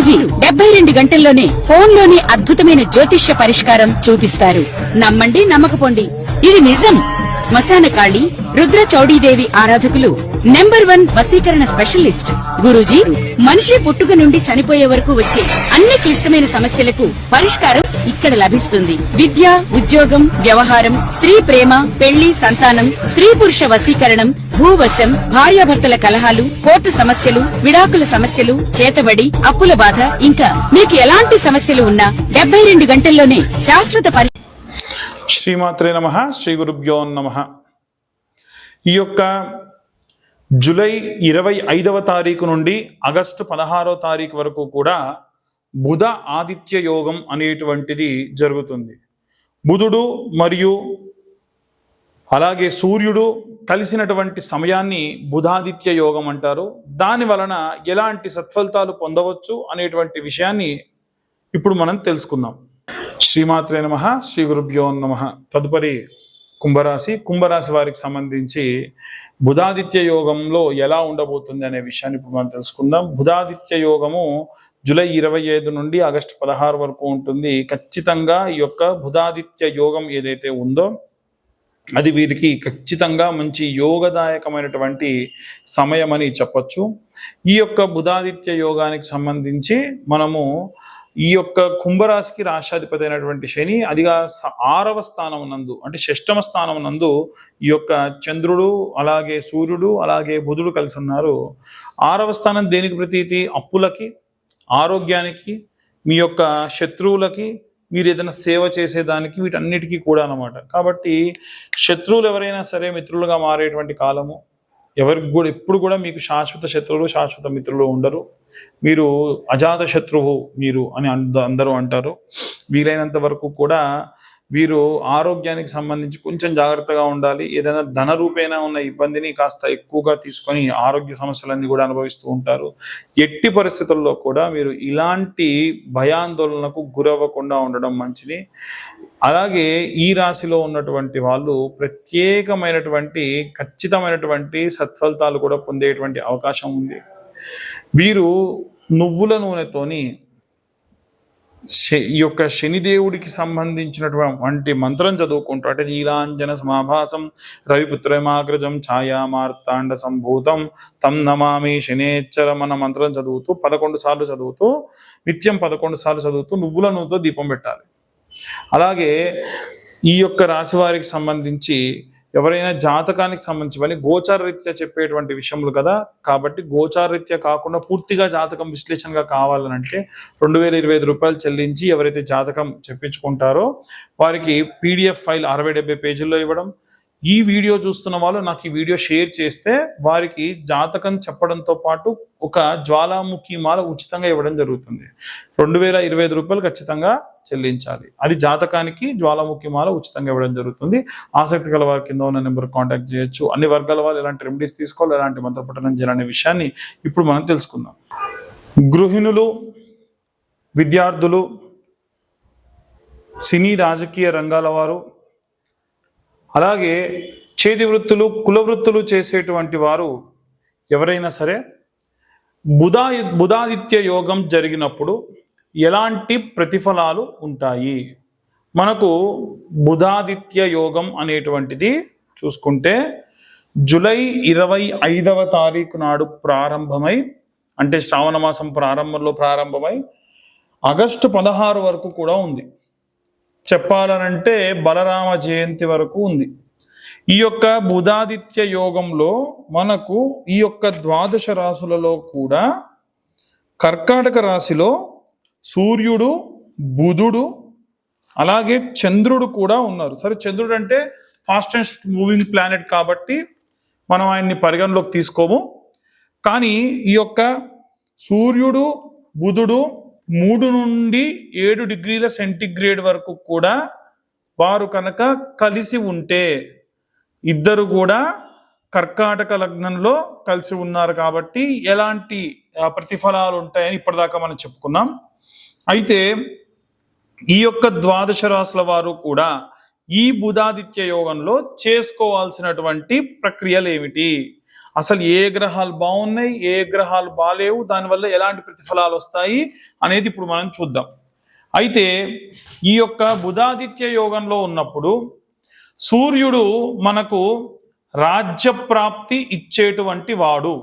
గురూజీ 72 గంటల్లోనే ఫోన్లోని అద్భుతమైన జ్యోతిష్య పరిష్కారం చూపిస్తారు. నమ్మండి, నమ్మకపోండి, ఇది నిజం. శ్మశాన కాళి రుద్ర చౌడీదేవి ఆరాధకులు నంబర్ 1 వశీకరణ స్పెషలిస్ట్. గురూజీ మనిషి పుట్టుక నుండి చనిపోయే వరకు వచ్చే అన్ని క్లిష్టమైన సమస్యలకు పరిష్కారం ఇక్కడ లభిస్తుంది. విద్య, ఉద్యోగం, వ్యవహారం, స్త్రీ ప్రేమ, పెళ్లి, సంతానం, స్త్రీ పురుష వశీకరణం, భూవశం, భార్యాభర్తల కలహాలు, కోర్టు సమస్యలు, విడాకుల సమస్యలు, చేతబడి, అప్పుల బాధ, ఇంకా మీకు ఎలాంటి సమస్యలు ఉన్నా 72 గంటల్లోనే శాశ్వత శ్రీమాత్రే నమః. శ్రీ గురుభ్యో నమః. ఈ యొక్క జూలై 25వ తారీఖు నుండి ఆగస్టు 16వ తారీఖు వరకు కూడా బుధ ఆదిత్య యోగం అనేటువంటిది జరుగుతుంది. బుధుడు మరియు అలాగే సూర్యుడు కలిసినటువంటి సమయాన్ని బుధాదిత్య యోగం అంటారు. దాని వలన ఎలాంటి సత్ఫలితాలు పొందవచ్చు అనేటువంటి విషయాన్ని ఇప్పుడు మనం తెలుసుకుందాం. శ్రీమాత్రే నమః. శ్రీ గురుభ్యో నమః. తదుపరి కుంభరాశి వారికి సంబంధించి బుధాదిత్య యోగంలో ఎలా ఉండబోతుంది అనే విషయాన్ని ఇప్పుడు మనం తెలుసుకుందాం. బుధాదిత్య యోగము జూలై 25 నుండి ఆగస్టు 16 వరకు ఉంటుంది. ఖచ్చితంగా ఈ యొక్క బుధాదిత్య యోగం ఏదైతే ఉందో అది వీరికి ఖచ్చితంగా మంచి యోగదాయకమైనటువంటి సమయం అని చెప్పొచ్చు. ఈ యొక్క బుధాదిత్య యోగానికి సంబంధించి మనము ఈ యొక్క కుంభరాశికి రాష్ట్రాధిపతి అయినటువంటి శని అదిగా 6వ స్థానం నందు అంటే 6వ స్థానం నందు ఈ యొక్క చంద్రుడు అలాగే సూర్యుడు అలాగే బుధుడు కలిసి ఉన్నారు. 6వ స్థానం దేనికి ప్రతీతి? అప్పులకి, ఆరోగ్యానికి, మీ యొక్క శత్రువులకి, మీరు ఏదైనా సేవ చేసేదానికి, వీటన్నిటికీ కూడా అన్నమాట. కాబట్టి శత్రువులు ఎవరైనా సరే మిత్రులుగా మారేటువంటి కాలము. ఎవరికి కూడా ఎప్పుడు కూడా మీకు శాశ్వత శత్రువులు శాశ్వత మిత్రులు ఉండరు. మీరు అజాత శత్రువు మీరు అని అందరూ అంటారు. వీలైనంత వరకు కూడా వీరు ఆరోగ్యానికి సంబంధించి కొంచెం జాగ్రత్తగా ఉండాలి. ఏదైనా ధన రూపేణా ఉన్న ఇబ్బందిని కాస్త ఎక్కువగా తీసుకొని ఆరోగ్య సమస్యలన్నీ కూడా అనుభవిస్తూ ఉంటారు. ఎట్టి పరిస్థితుల్లో కూడా మీరు ఇలాంటి భయాందోళనకు గురవ్వకుండా ఉండడం మంచిది. అలాగే ఈ రాశిలో ఉన్నటువంటి వాళ్ళు ప్రత్యేకమైనటువంటి ఖచ్చితమైనటువంటి సత్ఫలితాలు కూడా పొందేటువంటి అవకాశం ఉంది. వీరు నువ్వుల నూనెతోని ఈ యొక్క శనిదేవుడికి సంబంధించినటువంటి మంత్రం చదువుకుంటారు. అంటే నీలాంజన సమాభాసం రవిపుత్రమాగ్రజం ఛాయా మార్తాండ సంభూతం తం నమామి శనేచ్చరం అన్న మంత్రం చదువుతూ 11 సార్లు చదువుతూ నిత్యం 11 సార్లు చదువుతూ నువ్వుల నూనెతో దీపం పెట్టాలి. అలాగే ఈ యొక్క రాశి వారికి సంబంధించి ఎవరైనా జాతకానికి సంబంధించి గోచార రీత్యా చెప్పేటువంటి విషయములు కదా. కాబట్టి గోచార రీత్యా కాకుండా పూర్తిగా జాతకం విశ్లేషణగా కావాలనంటే 2025 రూపాయలు చెల్లించి ఎవరైతే జాతకం చెప్పించుకుంటారో వారికి PDF ఫైల్ 60-70 పేజీల్లో ఇవ్వడం. ఈ వీడియో చూస్తున్న వాళ్ళు నాకు ఈ వీడియో షేర్ చేస్తే వారికి జాతకం చెప్పడంతో పాటు ఒక జ్వాలాముఖి మాల ఉచితంగా ఇవ్వడం జరుగుతుంది. 2025 రూపాయలు ఖచ్చితంగా చెల్లించాలి. అది జాతకానికి జ్వాలాముఖి మాల ఉచితంగా ఇవ్వడం జరుగుతుంది. ఆసక్తి గల వారి కింద ఉన్న నెంబర్ కాంటాక్ట్ చేయొచ్చు. అన్ని వర్గాల వాళ్ళు ఎలాంటి రెమెడీస్ తీసుకోవాలి, ఎలాంటి మంత్రపఠనం చేయాలనే విషయాన్ని ఇప్పుడు మనం తెలుసుకుందాం. గృహిణులు, విద్యార్థులు, సినీ రాజకీయ రంగాల వారు, అలాగే చేతి వృత్తులు, కుల వృత్తులు చేసేటువంటి వారు ఎవరైనా సరే బుధాదిత్య యోగం జరిగినప్పుడు ఎలాంటి ప్రతిఫలాలు ఉంటాయి? మనకు బుధాదిత్య యోగం అనేటువంటిది చూసుకుంటే జూలై 25వ తారీఖు నాడు ప్రారంభమై, అంటే శ్రావణ మాసం ప్రారంభమై ఆగస్టు 16 వరకు కూడా ఉంది. చెప్పాలనంటే బలరామ జయంతి వరకు ఉంది. ఈ యొక్క బుధాదిత్య యోగంలో మనకు ఈ యొక్క ద్వాదశ రాశులలో కూడా కర్కాటక రాశిలో సూర్యుడు, బుధుడు అలాగే చంద్రుడు కూడా ఉన్నారు. సరే, చంద్రుడు అంటే ఫాస్టెస్ట్ మూవింగ్ ప్లానెట్ కాబట్టి మనం ఆయన్ని పరిగణలోకి తీసుకోము. కానీ ఈ యొక్క సూర్యుడు, బుధుడు 3 నుండి 7 డిగ్రీల సెంటిగ్రేడ్ వరకు కూడా వారు కనుక కలిసి ఉంటే, ఇద్దరు కూడా కర్కాటక లగ్నంలో కలిసి ఉన్నారు కాబట్టి ఎలాంటి ప్రతిఫలాలు ఉంటాయని ఇప్పటిదాకా మనం చెప్పుకున్నాం. అయితే ఈ యొక్క ద్వాదశ రాశుల వారు కూడా ఈ బుధాదిత్య యోగంలో చేసుకోవాల్సినటువంటి ప్రక్రియలు ఏమిటి, అసలు ఏ గ్రహాలు బాగున్నాయి, ఏ గ్రహాలు బాలేవు, దానివల్ల ఎలాంటి ప్రతిఫలాలు వస్తాయి అనేది ఇప్పుడు మనం చూద్దాం. అయితే ఈ యొక్క బుధాదిత్య యోగంలో ఉన్నప్పుడు సూర్యుడు మనకు రాజ్యప్రాప్తి ఇచ్చేటువంటి వాడు.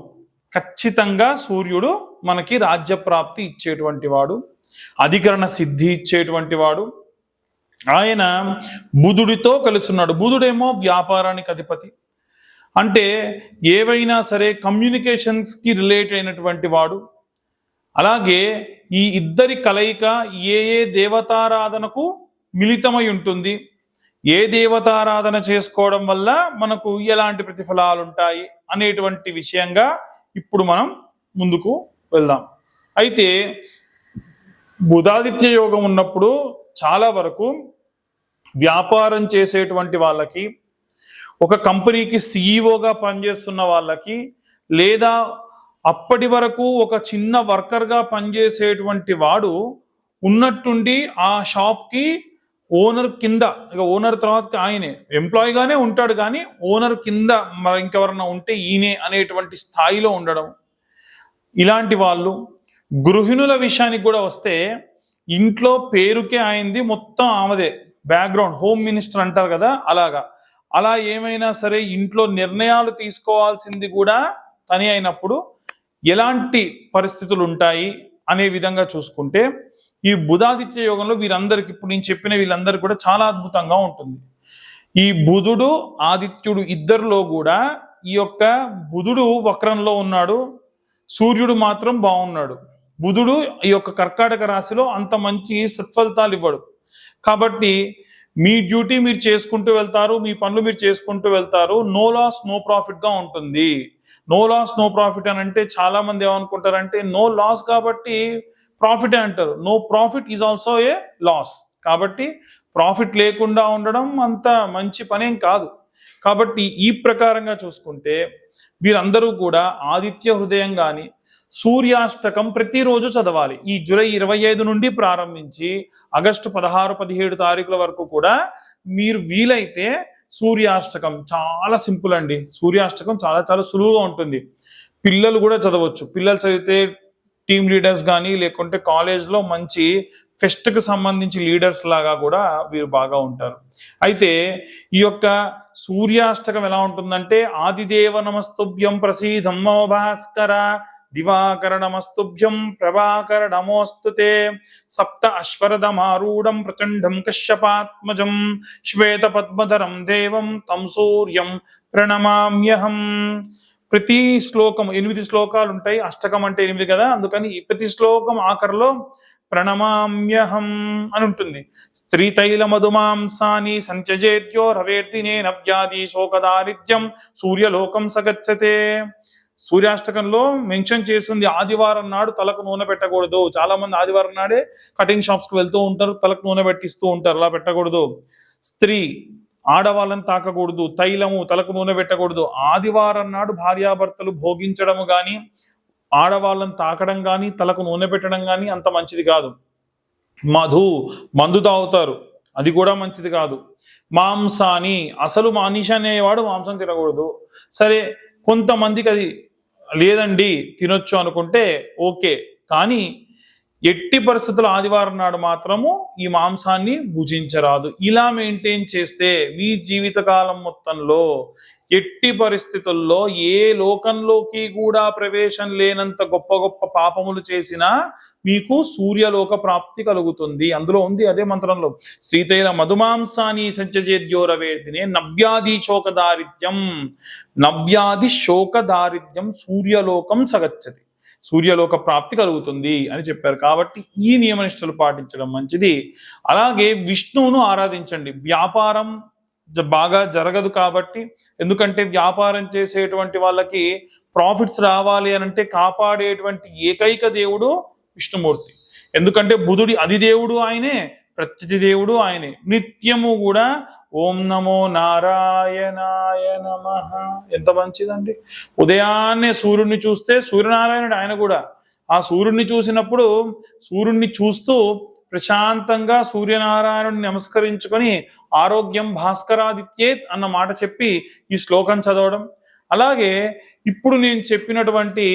ఖచ్చితంగా సూర్యుడు మనకి రాజ్యప్రాప్తి ఇచ్చేటువంటి వాడు, అధికరణ సిద్ధి ఇచ్చేటువంటి వాడు. ఆయన బుధుడితో కలుస్తున్నాడు. బుధుడేమో వ్యాపారానికి అధిపతి, అంటే ఏవైనా సరే కమ్యూనికేషన్స్కి రిలేట్ అయినటువంటి వాడు. అలాగే ఈ ఇద్దరి కలయిక ఏ ఏ దేవతారాధనకు మిళితమై ఉంటుంది, ఏ దేవతారాధన చేసుకోవడం వల్ల మనకు ఎలాంటి ప్రతిఫలాలు ఉంటాయి అనేటువంటి విషయంగా ఇప్పుడు మనం ముందుకు వెళ్దాం. అయితే బుధాదిత్య యోగం ఉన్నప్పుడు చాలా వరకు వ్యాపారం చేసేటువంటి వాళ్ళకి, ఒక కంపెనీకి సిఇఓగా పనిచేస్తున్న వాళ్ళకి, లేదా అప్పటి వరకు ఒక చిన్న వర్కర్గా పనిచేసేటువంటి వాడు ఉన్నట్టుండి ఆ షాప్కి ఓనర్ కింద, ఇక ఓనర్ తర్వాత ఆయనే ఎంప్లాయీగానే ఉంటాడు, కానీ ఓనర్ కింద మరి ఇంకెవరన్నా ఉంటే ఈయనే అనేటువంటి స్థాయిలో ఉండడం. ఇలాంటి వాళ్ళు. గృహిణుల విషయానికి కూడా వస్తే ఇంట్లో పేరుకే అయింది, మొత్తం ఆమెదే, బ్యాక్గ్రౌండ్ హోమ్ మినిస్టర్ అంటారు కదా, అలాగా. అలా ఏమైనా సరే ఇంట్లో నిర్ణయాలు తీసుకోవాల్సింది కూడా తని అయినప్పుడు ఎలాంటి పరిస్థితులు ఉంటాయి అనే విధంగా చూసుకుంటే ఈ బుధాదిత్య యోగంలో వీరందరికి, ఇప్పుడు నేను చెప్పిన వీళ్ళందరికీ కూడా చాలా అద్భుతంగా ఉంటుంది. ఈ బుధుడు ఆదిత్యుడు ఇద్దరిలో కూడా ఈ యొక్క బుధుడు వక్రంలో ఉన్నాడు, సూర్యుడు మాత్రం బాగున్నాడు. బుధుడు ఈ యొక్క కర్కాటక రాశిలో అంత మంచి సత్ఫలితాలు ఇవ్వడు. కాబట్టి మీ డ్యూటీ మీరు చేసుకుంటూ వెళ్తారు, మీ పనులు మీరు చేసుకుంటూ వెళ్తారు. నో లాస్ నో ప్రాఫిట్ గా ఉంటుంది. నో లాస్ నో ప్రాఫిట్ అని అంటే చాలా మంది ఏమనుకుంటారంటే నో లాస్ కాబట్టి ప్రాఫిట్ అంటారు. No profit is also a loss. కాబట్టి ప్రాఫిట్ లేకుండా ఉండడం అంత మంచి పనేం కాదు. కాబట్టి ఈ ప్రకారంగా చూసుకుంటే వీరందరూ కూడా ఆదిత్య హృదయం కానీ సూర్యాష్టకం ప్రతిరోజు చదవాలి. ఈ జూలై 25 నుండి ప్రారంభించి ఆగస్టు 16-17 తారీఖుల వరకు కూడా మీరు వీలైతే సూర్యాష్టకం చాలా సింపుల్ అండి. సూర్యాష్టకం చాలా చాలా సులువుగా ఉంటుంది. పిల్లలు కూడా చదవచ్చు. పిల్లలు చదివితే టీమ్ లీడర్స్ కానీ లేకుంటే కాలేజ్లో మంచి ఫెస్ట్కి సంబంధించి లీడర్స్ లాగా కూడా వీరు బాగా ఉంటారు. అయితే ఈ యొక్క సూర్యాష్టకం ఎలా ఉంటుందంటే ఆదిదేవ నమస్తుభ్యం ప్రసీదం నమో భాస్కర, దివాకర నమస్తుభ్యం ప్రభాకర నమోస్తుతే, సప్త అశ్వరథమారూఢం ప్రచండం కశ్యపాత్మజం, శ్వేత పద్మధరం దేవం తం సూర్యం ప్రణమామ్యహం. ప్రతి శ్లోకం 8 శ్లోకాలు ఉంటాయి. అష్టకం అంటే 8 కదా, అందుకని ప్రతి శ్లోకం ఆఖరిలో ప్రణమామ్యహం అని ఉంటుంది. స్త్రీతైల మధుమాంసాని సంత్యజేత్యో రవేర్దినే నవ్యాది శోకదారిద్ర్యం సూర్యలోకం సగచ్చతే. సూర్యాష్టకంలో మెన్షన్ చేస్తుంది ఆదివారం నాడు తలకు నూనె పెట్టకూడదు. చాలా మంది ఆదివారం నాడే కటింగ్ షాప్స్కి వెళ్తూ ఉంటారు, తలకు నూనె పెట్టిస్తూ ఉంటారు. అలా పెట్టకూడదు. స్త్రీ ఆడవాళ్ళని తాకకూడదు, తైలము తలకు నూనె పెట్టకూడదు. ఆదివారం నాడు భార్యాభర్తలు భోగించడము కానీ ఆడవాళ్ళని తాకడం కానీ తలకు నూనె పెట్టడం కానీ అంత మంచిది కాదు. మందు తాగుతారు, అది కూడా మంచిది కాదు. మాంసాన్ని, అసలు మనిషి అనేవాడు మాంసం తినకూడదు. సరే కొంతమందికి అది లేదండి తినొచ్చు అనుకుంటే ఓకే, కానీ ఎట్టి పరిస్థితుల్లో ఆదివారం నాడు మాత్రము ఈ మాంసాన్ని భుజించరాదు. ఇలా మెయింటైన్ చేస్తే మీ జీవితకాలం మొత్తంలో ఎట్టి పరిస్థితుల్లో ఏ లోకంలోకి కూడా ప్రవేశం లేనంత గొప్ప గొప్ప పాపములు చేసినా మీకు సూర్యలోక ప్రాప్తి కలుగుతుంది. అందులో ఉంది అదే మంత్రంలో, శ్రీతైల మధుమాంసాని సంచజేద్యోరవేదినే నవ్యాధి శోకదారిద్ర్యం, నవ్యాధి శోకదారిద్ర్యం సూర్యలోకం సగచ్చతి, సూర్యలోక ప్రాప్తి కలుగుతుంది అని చెప్పారు. కాబట్టి ఈ నియమనిష్టలు పాటించడం మంచిది. అలాగే విష్ణువును ఆరాధించండి. వ్యాపారం బాగా జరగదు కాబట్టి, ఎందుకంటే వ్యాపారం చేసేటువంటి వాళ్ళకి ప్రాఫిట్స్ రావాలి అని అంటే కాపాడేటువంటి ఏకైక దేవుడు విష్ణుమూర్తి. ఎందుకంటే బుధుడి అధిదేవుడు ఆయనే, ప్రత్యతి దేవుడు ఆయనే. నిత్యము కూడా ఓం నమో నారాయణాయ నమః, ఎంత మంచిదండి. ఉదయాన్నే సూర్యుడిని చూస్తే, సూర్యనారాయణుడు ఆయన కూడా, ఆ సూర్యుడిని చూసినప్పుడు సూర్యుడిని చూస్తూ ప్రశాంతంగా సూర్యనారాయణుని నమస్కరించుకొని ఆరోగ్యం భాస్కరాదిత్యేత్ అన్న మాట చెప్పి ఈ శ్లోకం చదవడం, అలాగే ఇప్పుడు నేను చెప్పినటువంటి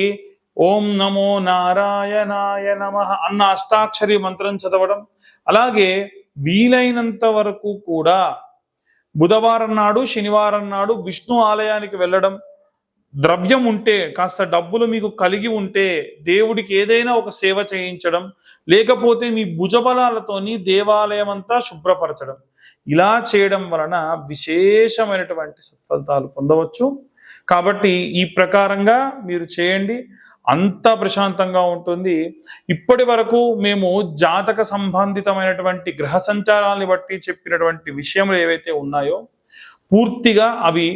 ఓం నమో నారాయణాయ నమః అన్న అష్టాక్షరి మంత్రం చదవడం, అలాగే వీలైనంత వరకు కూడా బుధవారం నాడు శనివారం నాడు విష్ణు ఆలయానికి వెళ్ళడం, ద్రవ్యం ఉంటే కాస్త డబ్బులు మీకు కలిగి ఉంటే దేవుడికి ఏదైనా ఒక సేవ చేయించడం, లేకపోతే మీ భుజబలాలతోని దేవాలయం అంతా శుభ్రపరచడం, ఇలా చేయడం వలన విశేషమైనటువంటి సత్ఫలితాలు పొందవచ్చు. కాబట్టి ఈ ప్రకారంగా మీరు చేయండి, అంతా ప్రశాంతంగా ఉంటుంది. ఇప్పటి వరకు మేము జాతక సంబంధితమైనటువంటి గ్రహ సంచారాన్ని బట్టి చెప్పినటువంటి విషయములు ఏవైతే ఉన్నాయో పూర్తిగా అవి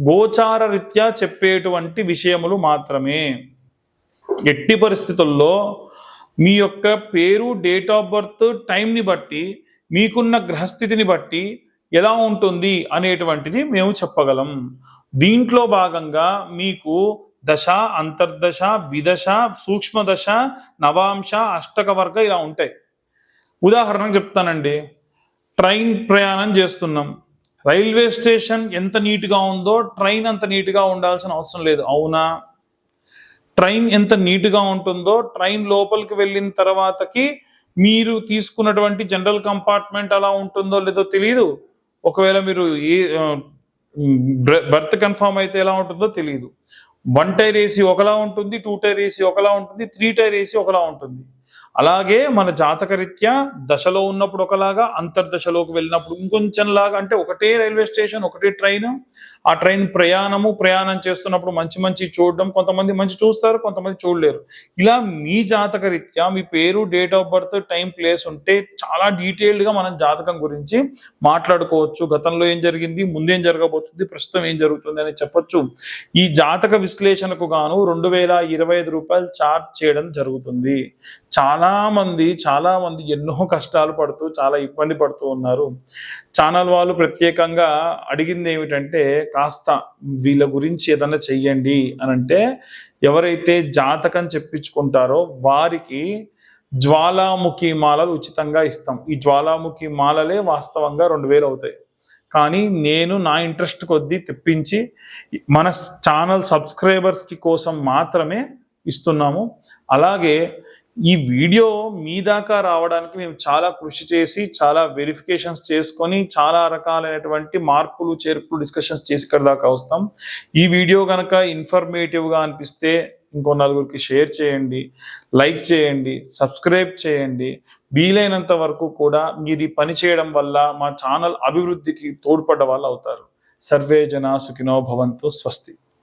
గోచార రీత్యా చెప్పేటువంటి విషయములు మాత్రమే. ఎట్టి పరిస్థితుల్లో మీ యొక్క పేరు, డేట్ ఆఫ్ బర్త్, టైంని బట్టి మీకున్న గ్రహస్థితిని బట్టి ఎలా ఉంటుంది అనేటువంటిది మేము చెప్పగలం. దీంట్లో భాగంగా మీకు దశ, అంతర్దశ, విదశ, సూక్ష్మదశ, నవాంశ, అష్టక వర్గ ఇలా ఉంటాయి. ఉదాహరణకు చెప్తానండి, ట్రైన్ ప్రయాణం చేస్తున్నాం, రైల్వే స్టేషన్ ఎంత నీట్గా ఉందో ట్రైన్ అంత నీట్గా ఉండాల్సిన అవసరం లేదు, అవునా? ట్రైన్ ఎంత నీట్గా ఉంటుందో ట్రైన్ లోపలికి వెళ్ళిన తర్వాతకి మీరు తీసుకున్నటువంటి జనరల్ కంపార్ట్మెంట్ అలా ఉంటుందో లేదో తెలియదు. ఒకవేళ మీరు బర్త్ కన్ఫర్మ్ అయితే ఎలా ఉంటుందో తెలియదు. 1 టైర్ ఏసీ ఒకలా ఉంటుంది, 2 టైర్ ఏసీ ఒకలా ఉంటుంది, 3 టైర్ ఏసీ ఒకలా ఉంటుంది. అలాగే మన జాతక రీత్యా దశలో ఉన్నప్పుడు ఒకలాగా, అంతర్దశలోకి వెళ్ళినప్పుడు ఇంకొంచెం లాగా, అంటే ఒకటే రైల్వే స్టేషన్, ఒకటే ట్రైన్, ఆ ట్రైన్ ప్రయాణం చేస్తున్నప్పుడు మంచి మంచి చూడడం, కొంతమంది మంచి చూస్తారు, కొంతమంది చూడలేరు. ఇలా మీ జాతక రీత్యా మీ పేరు, date of birth, time, place ఉంటే చాలా డీటెయిల్డ్గా మనం జాతకం గురించి మాట్లాడుకోవచ్చు. గతంలో ఏం జరిగింది, ముందేం జరగబోతుంది, ప్రస్తుతం ఏం జరుగుతుంది అని చెప్పొచ్చు. ఈ జాతక విశ్లేషణకు గాను 2025 రూపాయలు ఛార్జ్ చేయడం జరుగుతుంది. చాలా మంది ఎన్నో కష్టాలు పడుతూ చాలా ఇబ్బంది పడుతూ ఉన్నారు. ఛానల్ వాళ్ళు ప్రత్యేకంగా అడిగింది ఏమిటంటే, కాస్త వీళ్ళ గురించి ఏదన్నా చెయ్యండి అని అంటే, ఎవరైతే జాతకం చెప్పించుకుంటారో వారికి జ్వాలాముఖి మాలలు ఉచితంగా ఇస్తాం. ఈ జ్వాలాముఖి మాలలే వాస్తవంగా 2000 అవుతాయి. కానీ నేను నా ఇంట్రెస్ట్ కొద్దీ తెప్పించి మన ఛానల్ సబ్స్క్రైబర్స్కి కోసం మాత్రమే ఇస్తున్నాము. అలాగే ఈ వీడియో మీ దాకా రావడానికి మేము చాలా కృషి చేసి, చాలా వెరిఫికేషన్స్ చేసుకొని, చాలా రకాలైనటువంటి మార్పులు చేర్పులు డిస్కషన్స్ చేసి ఇక్కడ దాకా వస్తాం. ఈ వీడియో కనుక ఇన్ఫర్మేటివ్గా అనిపిస్తే ఇంకో నలుగురికి షేర్ చేయండి, లైక్ చేయండి, సబ్స్క్రైబ్ చేయండి. వీలైనంత వరకు కూడా మీరు ఈ పని చేయడం వల్ల మా ఛానల్ అభివృద్ధికి తోడ్పడ్డ వాళ్ళు అవుతారు. సర్వే జనా సుఖినో భవంతు. స్వస్తి.